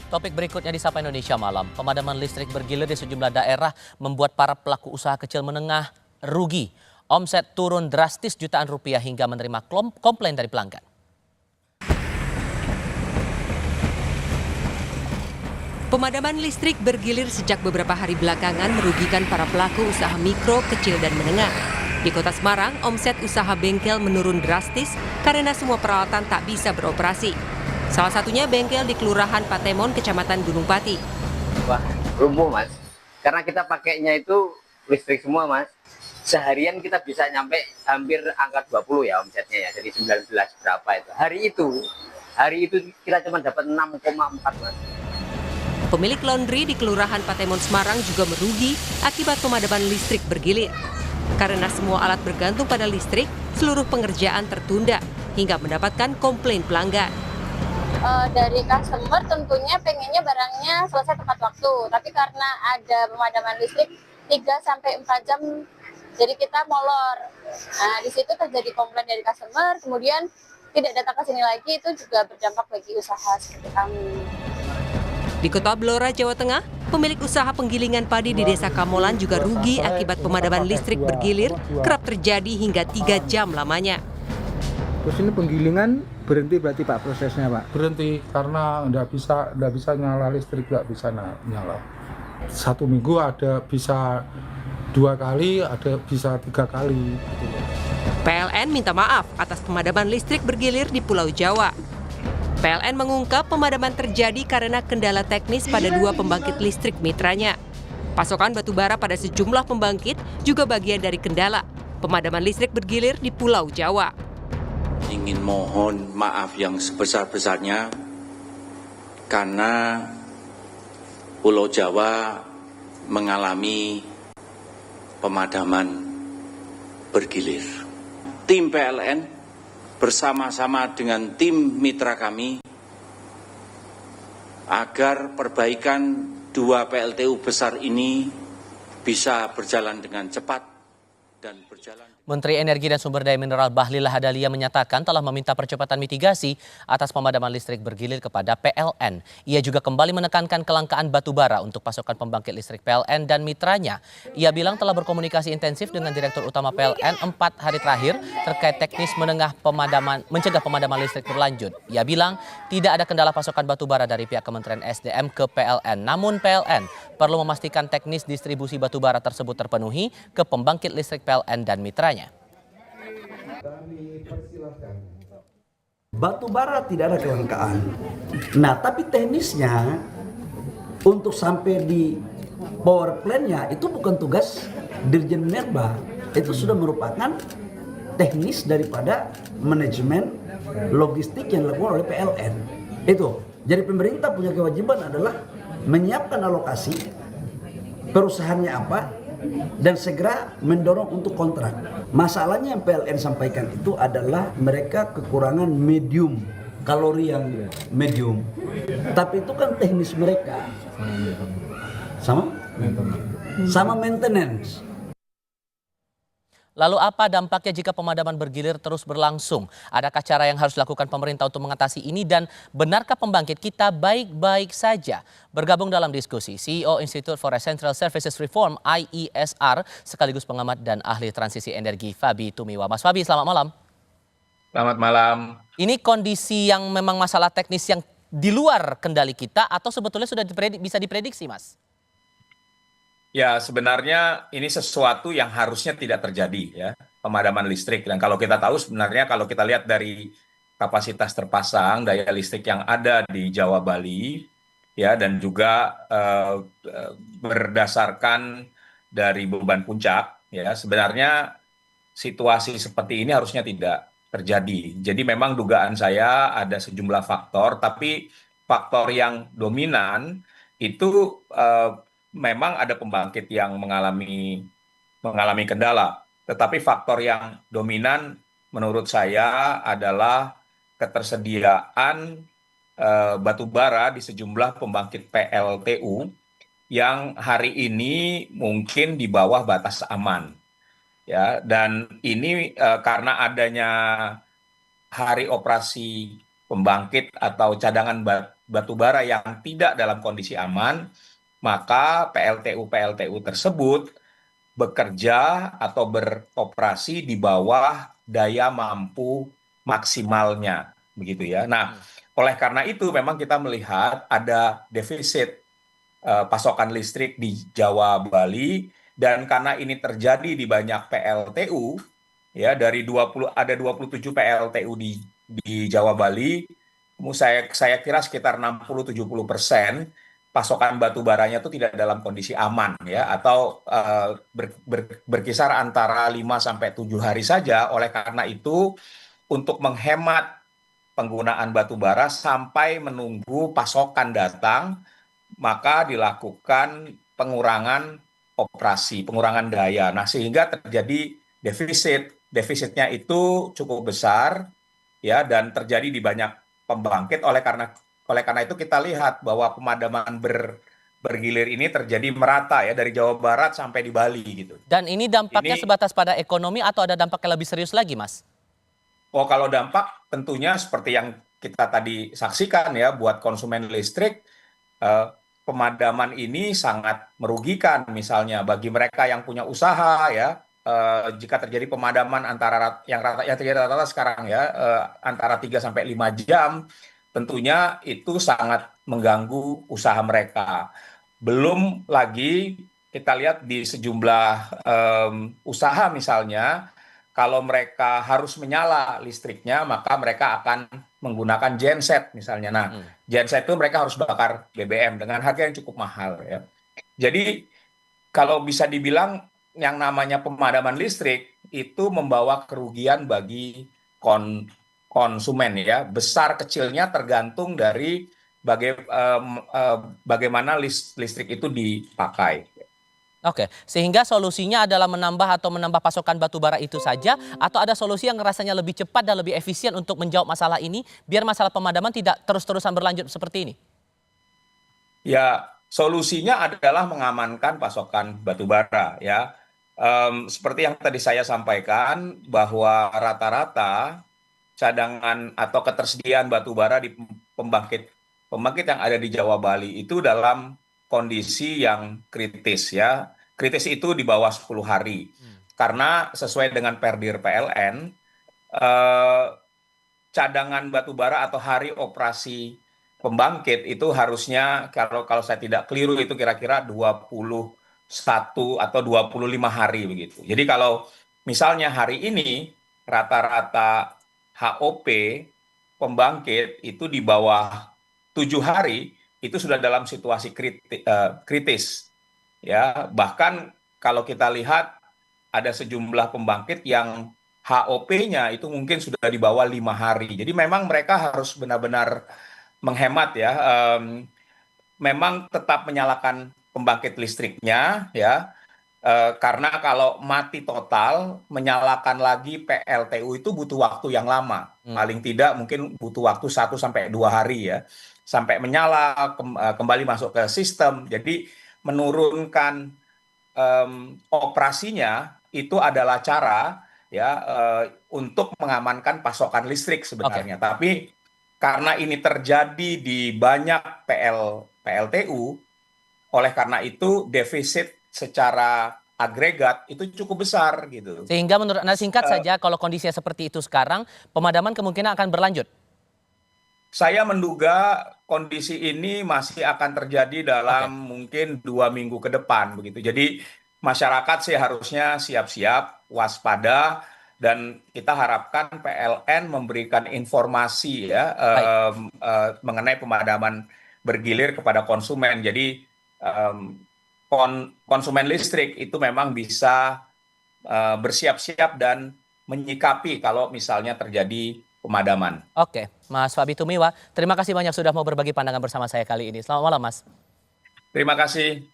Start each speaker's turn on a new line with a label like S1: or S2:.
S1: Topik berikutnya di Sapa Indonesia Malam. Pemadaman listrik bergilir di sejumlah daerah membuat para pelaku usaha kecil menengah rugi. Omset turun drastis jutaan rupiah hingga menerima komplain dari pelanggan.
S2: Pemadaman listrik bergilir sejak beberapa hari belakangan merugikan para pelaku usaha mikro, kecil, dan menengah. Di Kota Semarang, omset usaha bengkel menurun drastis karena semua peralatan tak bisa beroperasi. Salah satunya bengkel di Kelurahan Patemon, Kecamatan Gunung Pati.
S3: Wah, lumpuh mas. Karena kita pakainya itu listrik semua mas. Seharian kita bisa nyampe hampir angka 20 ya omsetnya ya. Dari 19 berapa itu. Hari itu kita cuma dapat 6,4 mas.
S2: Pemilik laundry di Kelurahan Patemon Semarang juga merugi akibat pemadaman listrik bergilir. Karena semua alat bergantung pada listrik, seluruh pengerjaan tertunda hingga mendapatkan komplain pelanggan.
S4: Dari customer tentunya pengennya barangnya selesai tepat waktu, tapi karena ada pemadaman listrik 3-4 jam, jadi kita molor. Nah, di situ terjadi komplain dari customer, kemudian tidak datang ke sini lagi, itu juga berdampak bagi usaha seperti kami.
S2: Di Kota Blora, Jawa Tengah, pemilik usaha penggilingan padi di Desa Kamolan juga rugi akibat pemadaman listrik bergilir kerap terjadi hingga 3 jam lamanya.
S5: Terus ini penggilingan berhenti berarti Pak prosesnya Pak?
S6: Berhenti karena nggak bisa nyala listrik, nggak bisa nyala. 1 minggu ada bisa 2 kali, ada bisa 3 kali.
S2: PLN minta maaf atas pemadaman listrik bergilir di Pulau Jawa. PLN mengungkap pemadaman terjadi karena kendala teknis pada 2 pembangkit listrik mitranya. Pasokan batu bara pada sejumlah pembangkit juga bagian dari kendala pemadaman listrik bergilir di Pulau Jawa.
S7: Ingin mohon maaf yang sebesar-besarnya karena Pulau Jawa mengalami pemadaman bergilir. Tim PLN bersama-sama dengan tim mitra kami agar perbaikan 2 PLTU besar ini bisa berjalan dengan cepat dan berjalan.
S1: Menteri Energi dan Sumber Daya Mineral Bahlil Lahadalia menyatakan telah meminta percepatan mitigasi atas pemadaman listrik bergilir kepada PLN. Ia juga kembali menekankan kelangkaan batu bara untuk pasokan pembangkit listrik PLN dan mitranya. Ia bilang telah berkomunikasi intensif dengan Direktur Utama PLN 4 hari terakhir terkait teknis mencegah pemadaman listrik berlanjut. Ia bilang tidak ada kendala pasokan batu bara dari pihak Kementerian SDM ke PLN. Namun PLN perlu memastikan teknis distribusi batu bara tersebut terpenuhi ke pembangkit listrik PLN dan mitranya.
S8: Batu bara tidak ada kelangkaan. Nah, tapi teknisnya untuk sampai di power plant-nya itu bukan tugas Dirjen Minerba. Itu sudah merupakan teknis daripada manajemen logistik yang dilakukan oleh PLN. Itu. Jadi pemerintah punya kewajiban adalah menyiapkan alokasi perusahaannya apa dan segera mendorong untuk kontrak. Masalahnya yang PLN sampaikan itu adalah mereka kekurangan medium, kalori yang medium. Tapi itu kan teknis mereka. Sama maintenance.
S1: Lalu apa dampaknya jika pemadaman bergilir terus berlangsung? Adakah cara yang harus dilakukan pemerintah untuk mengatasi ini dan benarkah pembangkit kita baik-baik saja? Bergabung dalam diskusi CEO Institute for Essential Services Reform IESR sekaligus pengamat dan ahli transisi energi Fabi Tumiwa. Mas Fabi, selamat malam.
S9: Selamat malam.
S1: Ini kondisi yang memang masalah teknis yang di luar kendali kita atau sebetulnya sudah bisa diprediksi, Mas?
S9: Ya, sebenarnya ini sesuatu yang harusnya tidak terjadi ya, pemadaman listrik. Dan kalau kita tahu sebenarnya kalau kita lihat dari kapasitas terpasang daya listrik yang ada di Jawa Bali ya dan juga berdasarkan dari beban puncak ya, sebenarnya situasi seperti ini harusnya tidak terjadi. Jadi memang dugaan saya ada sejumlah faktor, tapi faktor yang dominan itu memang ada pembangkit yang mengalami kendala, tetapi faktor yang dominan menurut saya adalah ketersediaan batu bara di sejumlah pembangkit PLTU yang hari ini mungkin di bawah batas aman. Ya, dan ini karena adanya hari operasi pembangkit atau cadangan batu bara yang tidak dalam kondisi aman, maka PLTU-PLTU tersebut bekerja atau beroperasi di bawah daya mampu maksimalnya, begitu ya. Nah, oleh karena itu memang kita melihat ada defisit pasokan listrik di Jawa Bali, dan karena ini terjadi di banyak PLTU, ya dari 27 PLTU di Jawa Bali, saya kira sekitar 60-70% pasokan batu baranya itu tidak dalam kondisi aman ya, atau berkisar antara 5 sampai 7 hari saja. Oleh karena itu, untuk menghemat penggunaan batu bara sampai menunggu pasokan datang, maka dilakukan pengurangan operasi, pengurangan daya. Nah, sehingga terjadi defisit. Defisitnya itu cukup besar ya, dan terjadi di banyak pembangkit. Oleh karena itu kita lihat bahwa pemadaman bergilir ini terjadi merata ya, dari Jawa Barat sampai di Bali gitu.
S1: Dan ini dampaknya sebatas pada ekonomi atau ada dampak yang lebih serius lagi, Mas?
S9: Oh, kalau dampak tentunya seperti yang kita tadi saksikan ya, buat konsumen listrik, pemadaman ini sangat merugikan. Misalnya bagi mereka yang punya usaha ya, jika terjadi pemadaman yang terjadi rata-rata sekarang ya, antara 3 sampai 5 jam, tentunya itu sangat mengganggu usaha mereka. Belum lagi kita lihat di sejumlah usaha misalnya, kalau mereka harus menyala listriknya, maka mereka akan menggunakan genset misalnya. Nah, genset itu mereka harus bakar BBM dengan harga yang cukup mahal ya. Jadi kalau bisa dibilang yang namanya pemadaman listrik itu membawa kerugian bagi konsumen ya. Besar kecilnya tergantung dari bagaimana listrik itu dipakai.
S1: Oke, sehingga solusinya adalah menambah pasokan batu bara itu saja, atau ada solusi yang rasanya lebih cepat dan lebih efisien untuk menjawab masalah ini, biar masalah pemadaman tidak terus-terusan berlanjut seperti ini?
S9: Ya, solusinya adalah mengamankan pasokan batu bara ya. Seperti yang tadi saya sampaikan, bahwa rata-rata cadangan atau ketersediaan batu bara di pembangkit yang ada di Jawa Bali itu dalam kondisi yang kritis ya. Kritis itu di bawah 10 hari. Karena sesuai dengan Perdir PLN, cadangan batu bara atau hari operasi pembangkit itu harusnya, kalau saya tidak keliru, itu kira-kira 21 atau 25 hari begitu. Jadi kalau misalnya hari ini rata-rata HOP pembangkit itu di bawah 7 hari, itu sudah dalam situasi kritis. Ya, bahkan kalau kita lihat ada sejumlah pembangkit yang HOP-nya itu mungkin sudah di bawah 5 hari. Jadi memang mereka harus benar-benar menghemat ya. Memang tetap menyalakan pembangkit listriknya ya. Karena kalau mati total, menyalakan lagi PLTU itu butuh waktu yang lama. Paling tidak mungkin butuh waktu 1-2 hari ya. Sampai menyala, kembali masuk ke sistem. Jadi menurunkan operasinya itu adalah cara ya untuk mengamankan pasokan listrik sebenarnya. Tapi karena ini terjadi di banyak PLTU, oleh karena itu defisit secara agregat itu cukup besar gitu.
S1: Sehingga menurut Anda, singkat saja, kalau kondisinya seperti itu sekarang, pemadaman kemungkinan akan berlanjut?
S9: Saya menduga kondisi ini masih akan terjadi dalam mungkin 2 minggu ke depan begitu. Jadi masyarakat sih harusnya siap-siap, waspada, dan kita harapkan PLN memberikan informasi ya mengenai pemadaman bergilir kepada konsumen. Jadi konsumen listrik itu memang bisa bersiap-siap dan menyikapi kalau misalnya terjadi pemadaman.
S1: Oke, Mas Fabi Tumiwa, terima kasih banyak sudah mau berbagi pandangan bersama saya kali ini. Selamat malam, Mas.
S9: Terima kasih.